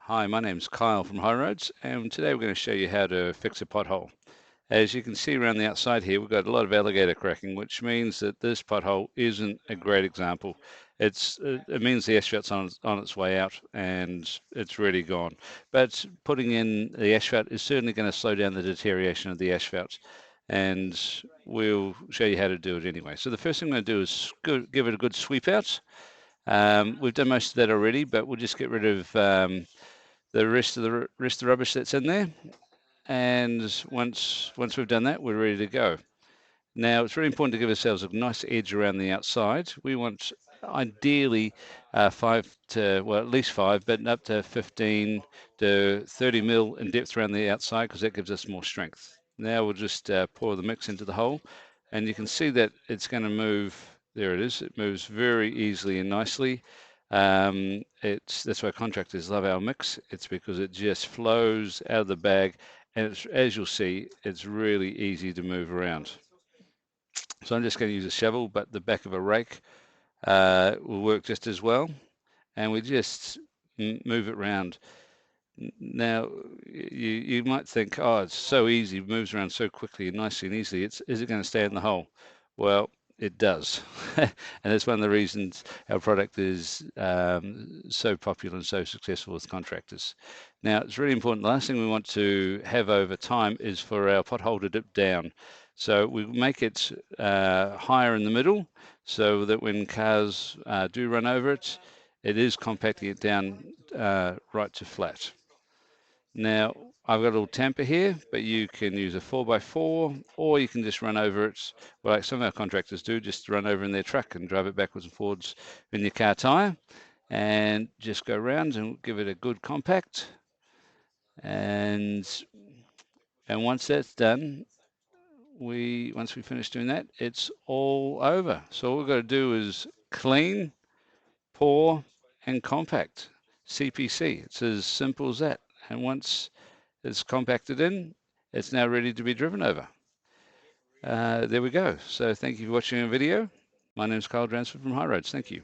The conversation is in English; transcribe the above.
Hi, my name's Kyle from High Roads, and today we're going to show you how to fix a pothole. As you can see around the outside here, we've got a lot of alligator cracking, which means that this pothole isn't a great example. It means the asphalt's on its way out and it's really gone. But putting in the asphalt is certainly going to slow down the deterioration of the asphalt, and we'll show you how to do it anyway. So the first thing I'm going to do is give it a good sweep out. We've done most of that already, but we'll just get rid of the rest of the rubbish that's in there. And once we've done that, we're ready to go. Now it's really important to give ourselves a nice edge around the outside. We want ideally 5 to, well, at least 5, but up to 15 to 30 mil in depth around the outside, because that gives us more strength. Now we'll just pour the mix into the hole, and you can see that it's going to move. There it is. It moves very easily and nicely. That's why contractors love our mix. It's because it just flows out of the bag, and as you'll see, it's really easy to move around. So I'm just going to use a shovel, but the back of a rake will work just as well. And we just move it around. Now, you might think, oh, it's so easy, it moves around so quickly and nicely and easily. Is it going to stay in the hole? Well, it does. And that's one of the reasons our product is so popular and so successful with contractors. Now, it's really important. The last thing we want to have over time is for our pothole to dip down. So we make it higher in the middle so that when cars do run over it, it is compacting it down right to flat. Now, I've got a little tamper here, but you can use a 4x4, or you can just run over it, well, like some of our contractors do, just run over in their truck and drive it backwards and forwards in your car tire, and just go around and give it a good compact. And once that's done, once we finish doing that, it's all over. So all we've got to do is clean, pour, and compact. CPC. It's as simple as that. And once it's compacted in, it's now ready to be driven over. There we go. So thank you for watching our video. My name is Kyle Dransford from High Roads. Thank you.